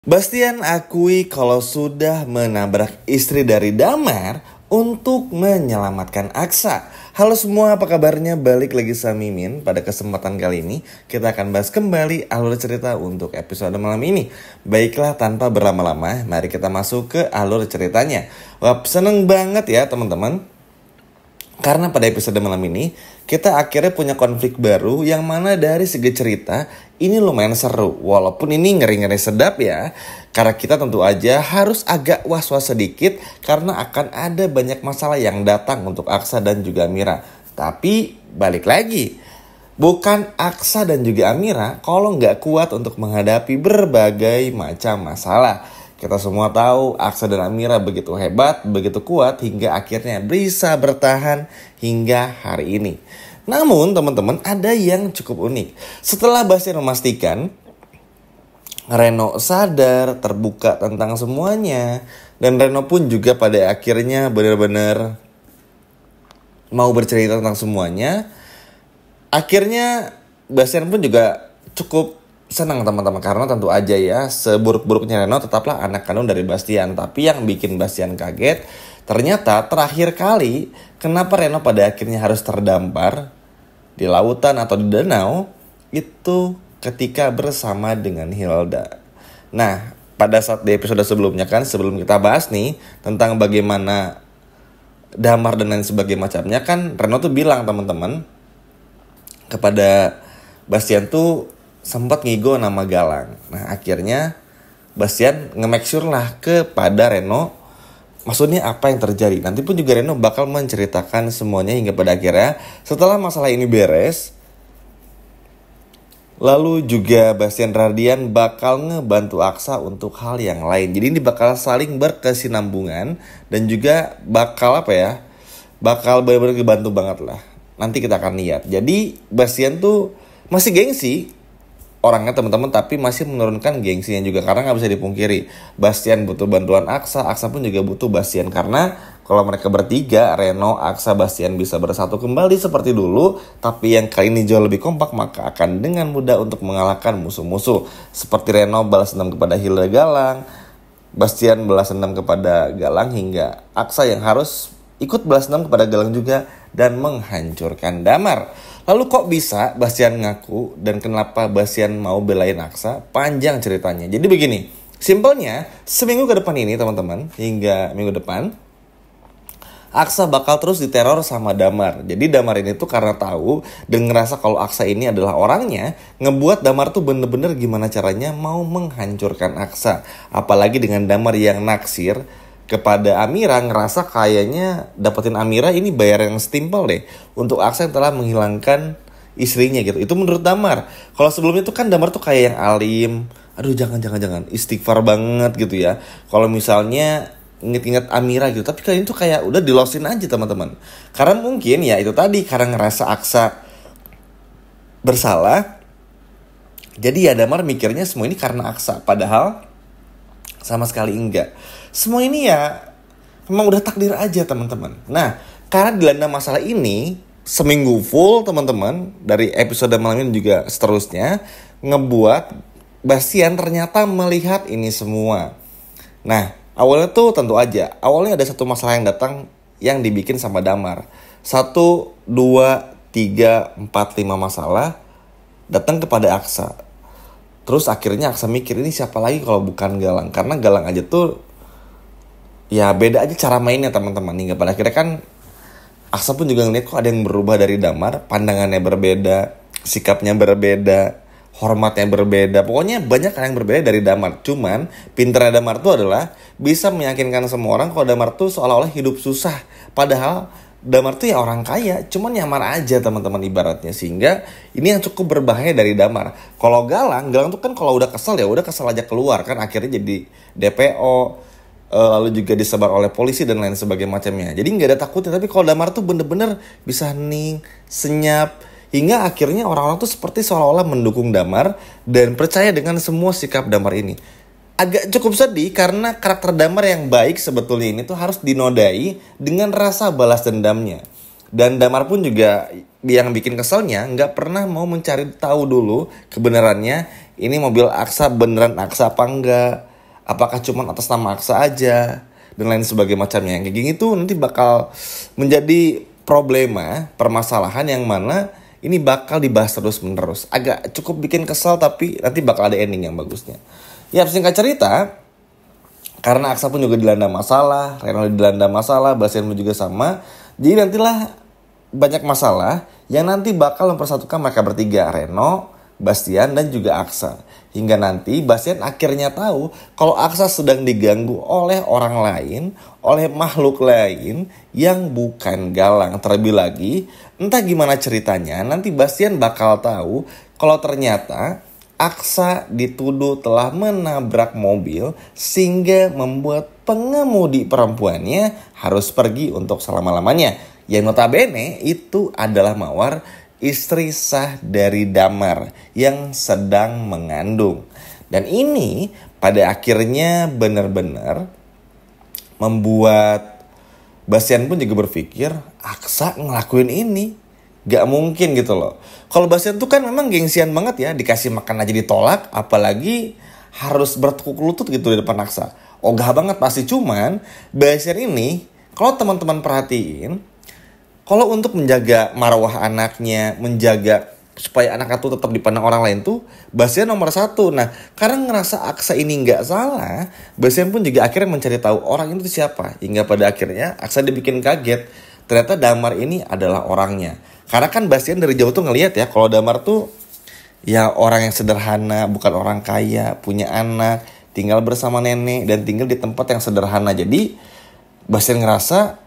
Bastian akui kalau sudah menabrak istri dari Damar untuk menyelamatkan Aksa. Halo semua, apa kabarnya? Balik lagi sama Mimin. Pada kesempatan kali ini kita akan bahas kembali alur cerita untuk episode malam ini. Baiklah, tanpa berlama-lama, mari kita masuk ke alur ceritanya. Wah, seneng banget ya teman-teman. Karena pada episode malam ini kita akhirnya punya konflik baru yang mana dari segi cerita ini lumayan seru. Walaupun ini ngeri-ngeri sedap ya. Karena kita tentu aja harus agak was-was sedikit karena akan ada banyak masalah yang datang untuk Aksa dan juga Amira. Tapi balik lagi, bukan Aksa dan juga Amira kalau nggak kuat untuk menghadapi berbagai macam masalah. Kita semua tahu Aksa dan Amira begitu hebat, begitu kuat hingga akhirnya bisa bertahan hingga hari ini. Namun teman-teman, ada yang cukup unik. Setelah Bastian memastikan Reno sadar, terbuka tentang semuanya, dan Reno pun juga pada akhirnya benar-benar mau bercerita tentang semuanya. Akhirnya Bastian pun juga cukup senang teman-teman, karena tentu aja ya, seburuk-buruknya Reno tetaplah anak kandung dari Bastian. Tapi yang bikin Bastian kaget, ternyata terakhir kali kenapa Reno pada akhirnya harus terdampar di lautan atau di danau itu ketika bersama dengan Hilda. Nah, pada saat di episode sebelumnya kan, sebelum kita bahas nih tentang bagaimana Damar dan lain sebagainya macamnya, kan Reno tuh bilang teman-teman kepada Bastian tuh sempat ngigo nama Galang. Nah, akhirnya Bastian nge-make sure lah kepada Reno maksudnya apa yang terjadi. Nanti pun juga Reno bakal menceritakan semuanya hingga pada akhirnya setelah masalah ini beres, lalu juga Bastian Radian bakal ngebantu Aksa untuk hal yang lain. Jadi ini bakal saling berkesinambungan dan juga bakal bakal benar-benar ngebantu banget lah. Nanti kita akan lihat. Jadi Bastian tuh masih gengsi orangnya teman-teman, tapi masih menurunkan gengsinya juga karena nggak bisa dipungkiri Bastian butuh bantuan Aksa, Aksa pun juga butuh Bastian, karena kalau mereka bertiga, Reno, Aksa, Bastian bisa bersatu kembali seperti dulu, tapi yang kali ini jauh lebih kompak, maka akan dengan mudah untuk mengalahkan musuh-musuh. Seperti Reno balas dendam kepada Hilda Galang, Bastian balas dendam kepada Galang, hingga Aksa yang harus ikut balas dendam kepada Galang juga dan menghancurkan Damar. Lalu kok bisa Bastian ngaku dan kenapa Bastian mau belain Aksa? Panjang ceritanya. Jadi begini, simpelnya seminggu ke depan ini teman-teman, hingga minggu depan Aksa bakal terus diteror sama Damar. Jadi Damar ini tuh karena tahu dan ngerasa kalau Aksa ini adalah orangnya, ngebuat Damar tuh bener-bener gimana caranya mau menghancurkan Aksa. Apalagi dengan Damar yang naksir kepada Amira, ngerasa kayaknya dapetin Amira ini bayar yang setimpal deh untuk Aksa yang telah menghilangkan istrinya gitu. Itu menurut Damar. Kalau sebelumnya tuh kan Damar tuh kayak yang alim, aduh jangan istighfar banget gitu ya kalau misalnya inget-inget Amira gitu. Tapi kali ini tuh kayak udah dilosin aja teman-teman, karena mungkin ya itu tadi, karena ngerasa Aksa bersalah. Jadi ya Damar mikirnya semua ini karena Aksa, padahal sama sekali enggak. Semua ini ya memang udah takdir aja teman-teman. Nah, karena dilanda masalah ini seminggu full teman-teman, dari episode malam ini juga seterusnya, ngebuat Bastian ternyata melihat ini semua. Nah, awalnya tuh tentu aja, awalnya ada satu masalah yang datang yang dibikin sama Damar. 1, 2, 3, 4, 5 masalah datang kepada Aksa. Terus akhirnya Aksa mikir, ini siapa lagi kalau bukan Galang. Karena Galang aja tuh ya beda aja cara mainnya teman-teman. Hingga pada akhirnya kan Aksa pun juga ngeliat kok ada yang berubah dari Damar. Pandangannya berbeda, sikapnya berbeda, hormatnya berbeda. Pokoknya banyak hal yang berbeda dari Damar. Cuman pinternya Damar tuh adalah bisa meyakinkan semua orang kalau Damar tuh seolah-olah hidup susah. Padahal Damar tuh ya orang kaya, cuman nyamar aja teman-teman ibaratnya. Sehingga ini yang cukup berbahaya dari Damar. Kalau Galang tuh kan kalau udah kesel ya udah kesel aja keluar kan, akhirnya jadi DPO, lalu juga disebar oleh polisi dan lain sebagainya macamnya. Jadi nggak ada takutnya. Tapi kalau Damar tuh bener-bener bisa hening, senyap, hingga akhirnya orang-orang tuh seperti seolah-olah mendukung Damar dan percaya dengan semua sikap Damar ini. Agak cukup sedih karena karakter Damar yang baik sebetulnya ini tuh harus dinodai dengan rasa balas dendamnya. Dan Damar pun juga yang bikin keselnya nggak pernah mau mencari tahu dulu kebenarannya ini mobil Aksa beneran Aksa apa enggak. Apakah cuma atas nama Aksa aja dan lain sebagainya macamnya. Kayak gini tuh nanti bakal menjadi problema, permasalahan yang mana ini bakal dibahas terus menerus. Agak cukup bikin kesal tapi nanti bakal ada ending yang bagusnya. Ya singkat cerita, karena Aksa pun juga dilanda masalah, Reno dilanda masalah, Bastian pun juga sama. Jadi nantilah banyak masalah yang nanti bakal mempersatukan mereka bertiga, Reno, Bastian, dan juga Aksa. Hingga nanti Bastian akhirnya tahu kalau Aksa sedang diganggu oleh orang lain, oleh makhluk lain yang bukan Galang. Terlebih lagi, entah gimana ceritanya, nanti Bastian bakal tahu kalau ternyata Aksa dituduh telah menabrak mobil sehingga membuat pengemudi perempuannya harus pergi untuk selama-lamanya. Yang notabene itu adalah Mawar, istri sah dari Damar yang sedang mengandung. Dan ini pada akhirnya benar-benar membuat Bastian pun juga berpikir, Aksa ngelakuin ini gak mungkin gitu loh. Kalau Bastian tuh kan memang gengsian banget ya, dikasih makan aja ditolak, apalagi harus bertekuk lutut gitu di depan Aksa. Ogah banget pasti. Cuman Bastian ini, kalau teman-teman perhatiin, kalau untuk menjaga marwah anaknya, menjaga supaya anaknya tuh tetap dipandang orang lain tuh, Bastian nomor satu. Nah, karena ngerasa Aksa ini gak salah, Bastian pun juga akhirnya mencari tahu orang itu siapa. Hingga pada akhirnya Aksa dibikin kaget, ternyata Damar ini adalah orangnya. Karena kan Bastian dari jauh tuh ngelihat ya, kalau Damar tuh ya orang yang sederhana, bukan orang kaya, punya anak, tinggal bersama nenek, dan tinggal di tempat yang sederhana. Jadi Bastian ngerasa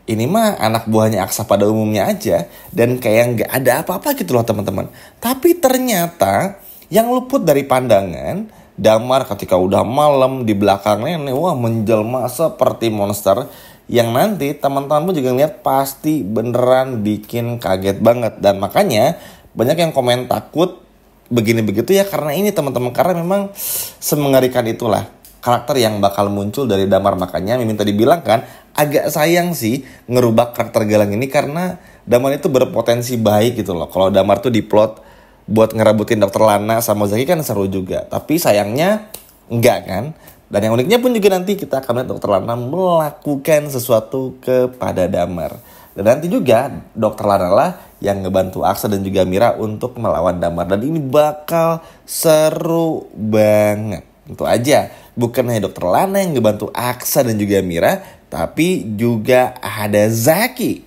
ini mah anak buahnya Aksa pada umumnya aja, dan kayak gak ada apa-apa gitu loh teman-teman. Tapi ternyata yang luput dari pandangan Damar ketika udah malam di belakang nenek, wah menjelma seperti monster. Yang nanti teman-teman pun juga ngeliat pasti beneran bikin kaget banget. Dan makanya banyak yang komen takut begini begitu ya karena ini teman-teman. Karena memang semengerikan itulah karakter yang bakal muncul dari Damar. Makanya Mimin tadi bilang kan, agak sayang sih ngerubah karakter Galang ini karena Damar itu berpotensi baik gitu loh. Kalau Damar tuh diplot buat ngerabutin Dokter Lana sama Zaki kan seru juga. Tapi sayangnya enggak kan. Dan yang uniknya pun juga nanti kita akan lihat Dokter Lana melakukan sesuatu kepada Damar. Dan nanti juga Dokter Lana lah yang ngebantu Aksa dan juga Mira untuk melawan Damar. Dan ini bakal seru banget. Tentu aja bukan hanya Dokter Lana yang ngebantu Aksa dan juga Mira, tapi juga ada Zaki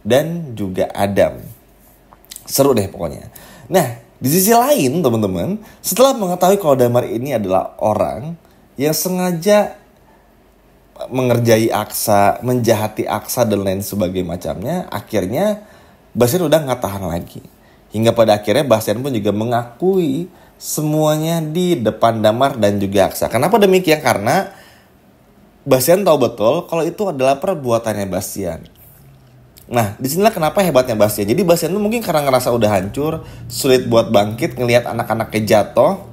dan juga Adam. Seru deh pokoknya. Nah, di sisi lain teman-teman, setelah mengetahui kalau Damar ini adalah orang yang sengaja mengerjai Aksa, menjahati Aksa dan lain sebagainya macamnya, akhirnya Bastian udah gak tahan lagi. Hingga pada akhirnya Bastian pun juga mengakui semuanya di depan Damar dan juga Aksa. Kenapa demikian? Karena Bastian tahu betul kalau itu adalah perbuatannya Bastian. Nah, disinilah kenapa hebatnya Bastian. Jadi Bastian tuh mungkin karena ngerasa udah hancur, sulit buat bangkit, ngelihat anak-anaknya jatuh.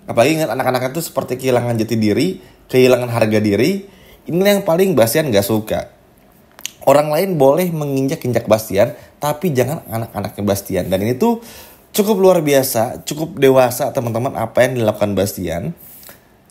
Apalagi ingat anak-anaknya tuh seperti kehilangan jati diri, kehilangan harga diri. Inilah yang paling Bastian gak suka. Orang lain boleh menginjak-injak Bastian, tapi jangan anak-anaknya Bastian. Dan ini tuh cukup luar biasa, cukup dewasa teman-teman apa yang dilakukan Bastian.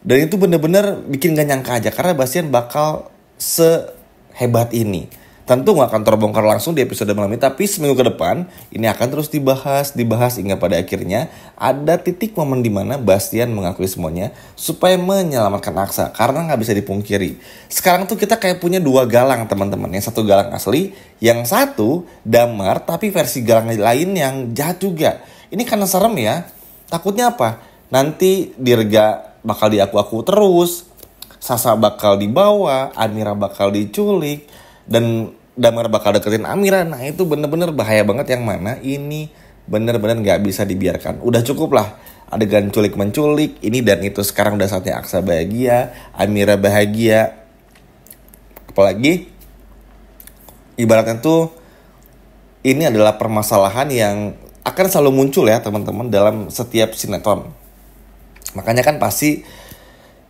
Dan itu bener-bener bikin gak nyangka aja, karena Bastian bakal sehebat ini. Tentu gak akan terbongkar langsung di episode malam ini, tapi seminggu ke depan ini akan terus dibahas hingga pada akhirnya ada titik momen di mana Bastian mengakui semuanya supaya menyelamatkan Aksa. Karena gak bisa dipungkiri, sekarang tuh kita kayak punya dua Galang teman-teman. Yang satu Galang asli, yang satu Damar tapi versi Galang lain yang jahat juga. Ini karena serem ya. Takutnya apa? Nanti Dirga bakal diaku-aku terus, Sasa bakal dibawa, Amira bakal diculik, dan Damar bakal deketin Amira. Nah itu bener-bener bahaya banget, yang mana ini bener-bener gak bisa dibiarkan. Udah cukup lah adegan culik-menculik, ini dan itu. Sekarang udah saatnya Aksa bahagia, Amira bahagia. Apalagi ibaratnya tuh ini adalah permasalahan yang akan selalu muncul ya teman-teman dalam setiap sinetron. Makanya kan pasti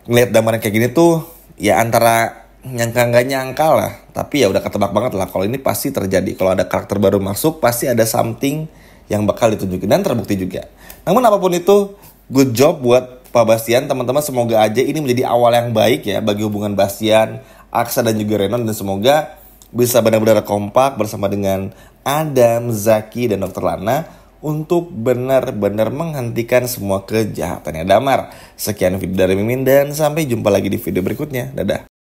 ngeliat Damar yang kayak gini tuh ya antara nyangka nggak nyangka lah, tapi ya udah ketebak banget lah kalau ini pasti terjadi. Kalau ada karakter baru masuk, pasti ada something yang bakal ditunjukin dan terbukti juga. Namun apapun itu, good job buat Pak Bastian, teman-teman, semoga aja ini menjadi awal yang baik ya bagi hubungan Bastian, Aksa dan juga Renon, dan semoga bisa benar-benar kompak bersama dengan Adam, Zaki, dan Dr. Lana untuk benar-benar menghentikan semua kejahatannya Damar. Sekian video dari Mimin dan sampai jumpa lagi di video berikutnya. Dadah.